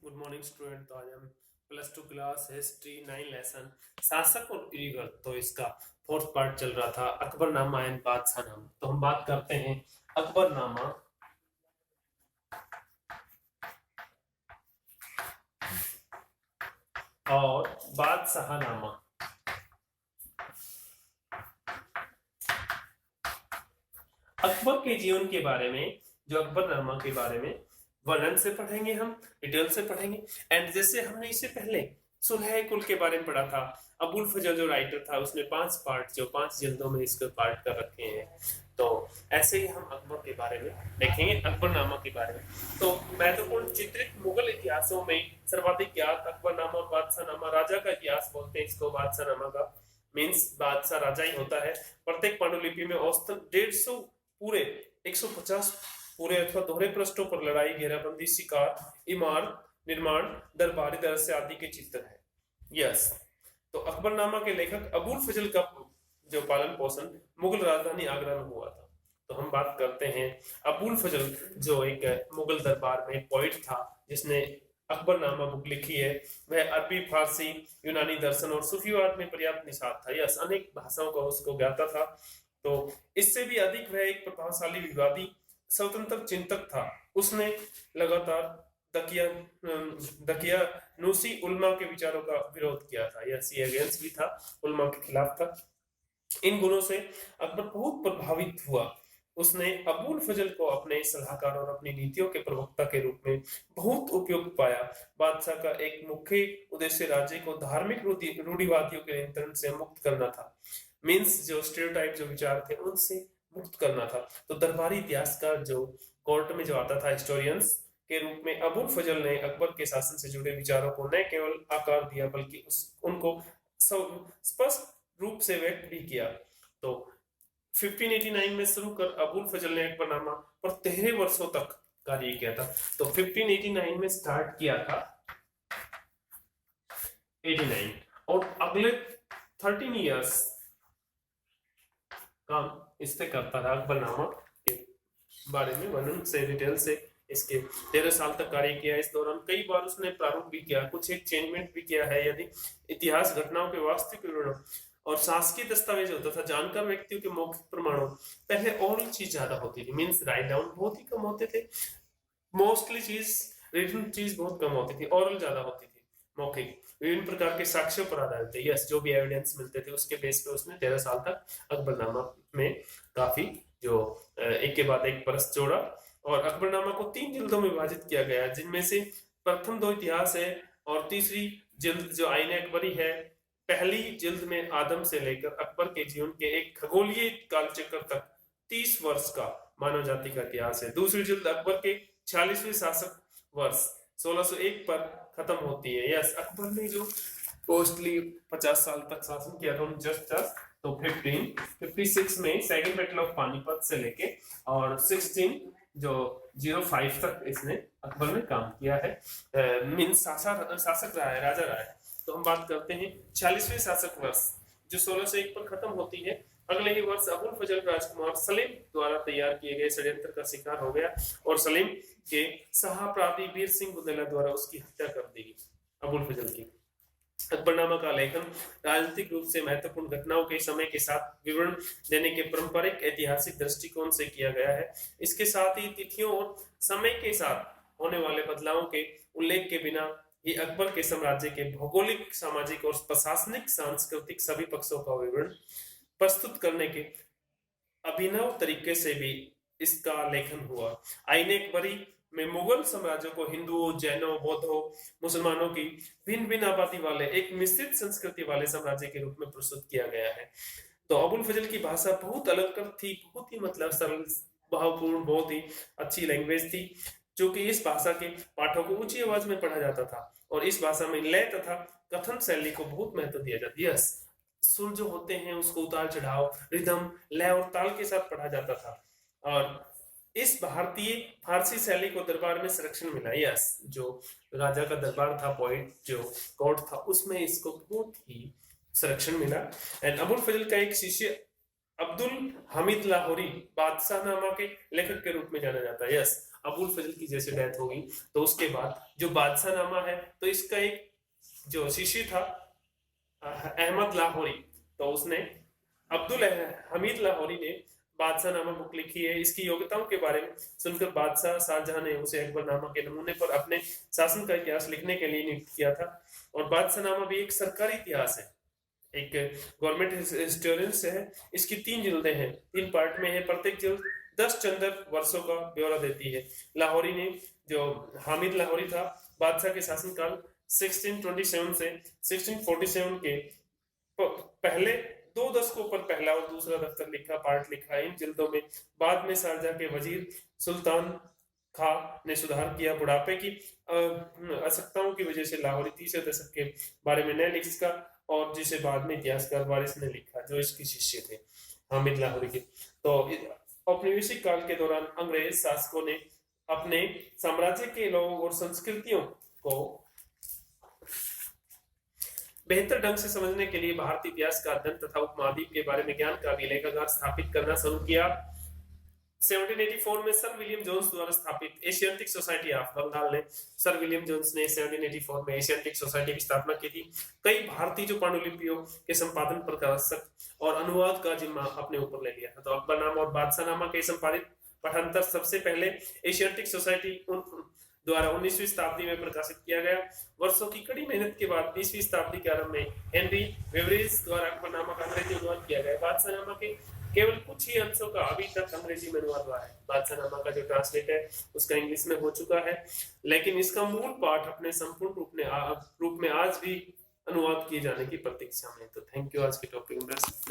Good morning student. तो आज हम +2 क्लास हिस्ट्री 9 लेसन शासक और ईगल, तो इसका फोर्थ पार्ट चल रहा था, अकबरनामा एंड बादशाहनामा। तो हम बात करते हैं अकबरनामा और बादशाहनामा। अकबर के जीवन के बारे में, जो अकबरनामा के बारे में वर्णन से पढ़ेंगे, हम डिटेल से पढ़ेंगे। एंड जैसे हमने इससे पहले सुलह कुल के बारे में पढ़ा था, अबुल फजल जो राइटर था उसने 5 पार्ट, जो 5 जिल्दों में इसके पार्ट कर रखे हैं। तो ऐसे ही हम अकबर के बारे में देखेंगे, अकबरनामा के बारे में। तो महत्वपूर्ण चित्रित मुगल इतिहासों में सर्वाधिक ज्ञात अकबरनामा और बादशाहनामा, राजा का इतिहास बोलते हैं इसको, बादशाहनामा का मीन्स बादशाह राजा ही होता है। प्रत्येक पांडुलिपि में औसतन 150 पूरे 150 पूरे अथवा दोहरे पृष्ठों पर लड़ाई, घेराबंदी, शिकार, इमारत निर्माण, दरबारी दरस्य आदि के चित्र है। यस, तो अकबरनामा के लेखक अबुल फजल का जो पालन पोषण मुगल राजधानी आगरा में हुआ था। तो हम बात करते हैं अबुल फजल, जो एक मुगल दरबार में पोइट था जिसने अकबरनामा बुक लिखी है। वह अरबी, फारसी, यूनानी दर्शन और सूफीवाद में पर्याप्त निषाद था। यस, अनेक भाषाओं का उसको ज्ञाता था। तो इससे भी अधिक वह एक प्रभावशाली विवादी स्वतंत्र चिंतक था। उसने लगातार दकियानूसी उल्मा के विचारों का विरोध किया था। यह सी अगेंस्ट भी था, उल्मा के खिलाफ था। इन गुणों से अकबर बहुत प्रभावित हुआ। उसने अबुल फजल को अपने सलाहकार और अपनी नीतियों के प्रवक्ता के रूप में बहुत उपयुक्त पाया। बादशाह का एक मुख्य उद्देश्य राज्य को धार्मिक रूढ़िवादियों के नियंत्रण से मुक्त करना था। मीन्स जो स्टीरियोटाइप, जो विचार थे, उनसे मुक्त करना था। तो दरबारी इतिहासकार जो कोर्ट में जो आता था, हिस्टोरियंस के रूप में, अबुल फजल ने अकबर के शासन से जुड़े विचारों को न केवल आकार दिया बल्कि उनको स्पष्ट रूप से व्यक्त भी किया। तो 1589 में शुरू कर अबुल फजल ने अकबरनामा पर 13 वर्षों तक कार्य किया था। तो 1589 में स्टार्ट किया था 89, और अगले 13 इयर्स काम इससे करता था। अकबरनामा के बारे में वर्णन से, डिटेल से इसके 13 साल तक कार्य किया। इस दौरान कई बार उसने प्रारूप भी किया, कुछ एक चेंजमेंट भी किया है। यदि इतिहास घटनाओं के वास्तविक विवरण और शासकीय दस्तावेज होता था, जानकार व्यक्तियों के मौखिक प्रमाणों, पहले ओरल चीज ज्यादा होती थी। मीन्स राइट डाउन बहुत ही कम होते थे, मोस्टली चीज रिटन चीज बहुत कम होती थी, ओरल ज्यादा होती थी, मौखिक विभिन्न प्रकार के साक्ष्यों पर आधारित थे। यस, जो भी एविडेंस मिलते थे उसके बेस पे उसने 13 साल तक अकबरनामा में काफी जो एक के बाद एक परस्त जोड़ा। और अकबरनामा को 3 जिल्दों में विभाजित किया गया, जिनमें से प्रथम 2 इतिहास है और तीसरी जिल्द जो आईने अकबरी है। पहली जिल्द में आदम से लेकर अकबर के जीवन के एक खगोलीय कालचक्र तक 30 वर्ष का मानव जाति का इतिहास है। दूसरी जिल्द अकबर के 46वें शासक वर्ष 1601 पर खत्म होती है। यस, अकबर ने जो मोस्टली 50 साल तक शासन किया था, जस्ट तो 1556 में सेकंड बैटल ऑफ पानीपत से लेके और 1605 तक इसने अकबर ने काम किया है। मीन्स शासक रहा है, राजा रहा है। तो हम बात करते हैं 46वें शासक वर्ष जो 1601 पर खत्म होती है। अगले ही वर्ष अबुल फजल राजकुमार सलीम द्वारा तैयार किए गए षड्यंत्र का शिकार हो गया और सलीम के सहाप्रादी वीर सिंह बुंदेला द्वारा उसकी हत्या कर दी गई, अबुल फजल की। अकबरनामा का लेखन राजनीतिक रूप से महत्वपूर्ण घटनाओं के समय के साथ विवरण देने के पारंपरिक ऐतिहासिक दृष्टिकोण से किया गया है। इसके साथ ही तिथियों और समय के साथ होने वाले बदलावों के उल्लेख के बिना ही अकबर के साम्राज्य के भौगोलिक, सामाजिक और प्रशासनिक, सांस्कृतिक सभी पक्षों का विवरण प्रस्तुत करने के अभिनव तरीके से भी इसका लेखन हुआ। आईने अकबरी में मुगल साम्राज्य को हिंदुओं, जैनों, बौद्धों, मुसलमानों की भिन्न भिन्न आबादी वाले एक मिश्रित संस्कृति वाले साम्राज्य के रूप में प्रस्तुत किया गया है। तो अबुल फजल की भाषा बहुत अलंकृत थी, बहुत ही मतलब सरल, भावपूर्ण, बहुत ही अच्छी लैंग्वेज थी, जो कि इस भाषा के पाठों को ऊंची आवाज में पढ़ा जाता था और इस भाषा में लय तथा कथन शैली को बहुत महत्व दिया जाता है। यस, सुर जो होते हैं उसको उतार चढ़ाव, रिदम, लय और ताल के साथ पढ़ा जाता था और इस भारतीय फारसी शैली को दरबार में संरक्षण मिला। यस, जो राजा का दरबार था, पॉइंट जो कोर्ट था, उसमें इसको बहुत ही संरक्षण मिला। एंड अबुल फजल का एक शिष्य अब्दुल हमीद लाहौरी बादशाहनामा के लेखक के रूप में जाना जाता है। यस, अबुल फजल की जैसे डेथ होगी, तो उसके बाद जो बादशाहनामा है, तो इसका एक जो शिष्य था अहमद लाहौरी, तो उसने अब्दुल हमीद लाहौरी ने बादशाहनामा बुक लिखी है। इसकी योग्यताओं के बारे में सुनकर बादशाह शाहजहां ने उसे अकबरनामा के नमूने पर अपने शासन का इतिहास लिखने के लिए नियुक्त किया था। और बादशाहनामा भी एक सरकारी इतिहास है, एक गवर्नमेंट हिस्टोरियंस है। इसकी 3 जिल्दें हैं, 3 पार्ट में है, प्रत्येक जिल्द 10 चंद्र वर्षों का ब्यौरा देती है। लाहौरी ने, जो हामिद लाहौरी था, बादशाह के शासनकाल 1627 से 1647 के पहले 2 दशकों पर पहला और दूसरा दफ्तर लिखा, पार्ट लिखा इन जिल्दों में। बाद में शारजाह के वजीर सुल्तान खां ने सुधार किया। बुढ़ापे की आवश्यकताओं की वजह से लाहौरी 30वें दशक के बारे में न लिख सका, और जिसे बाद में इतिहासकार वारिस ने लिखा, जो इसके शिष्य थे हामिद लाहौरी के। तो औपनिवेशिक काल के दौरान अंग्रेज शासकों ने अपने साम्राज्य के लोगों और संस्कृतियों को बेहतर ढंग से समझने के लिए भारतीय इतिहास का अध्ययन तथा उपमहाद्वीप के बारे में ज्ञान का विलेखागार स्थापित करना शुरू किया। 1784 में सर विलियम जोन्स द्वारा स्थापित एशियाटिक सोसाइटी ऑफ बंगाल ने, सर विलियम जोन्स ने 1784 में एशियाटिक सोसाइटी की स्थापना की थी। कई भारतीय जो पांडुलिपियों के संपादन, प्रकाशक और अनुवाद का जिम्मा अपने ऊपर ले लिया था। तो अकबरनामा और बादशाहनामा के संपादित पठान्तर सबसे पहले एशियाटिक सोसाइटी द्वारा 19वीं शताब्दी में प्रकाशित किया गया। वर्षों की कड़ी मेहनत के बाद 20वीं शताब्दी के आरंभ में हेनरी वेवरेज द्वारा अकबरनामा का अंग्रेजी अनुवाद किया गया। बादशाहनामा के केवल कुछ ही अंशों का अभी तक अंग्रेजी में अनुवाद हुआ है। बादशाहनामा का जो ट्रांसलेट है उसका इंग्लिश में हो चुका है, लेकिन इसका मूल पाठ अपने संपूर्ण रूप में आज भी अनुवाद किए जाने की प्रतीक्षा में। तो थैंक यू आज के टॉपिक में।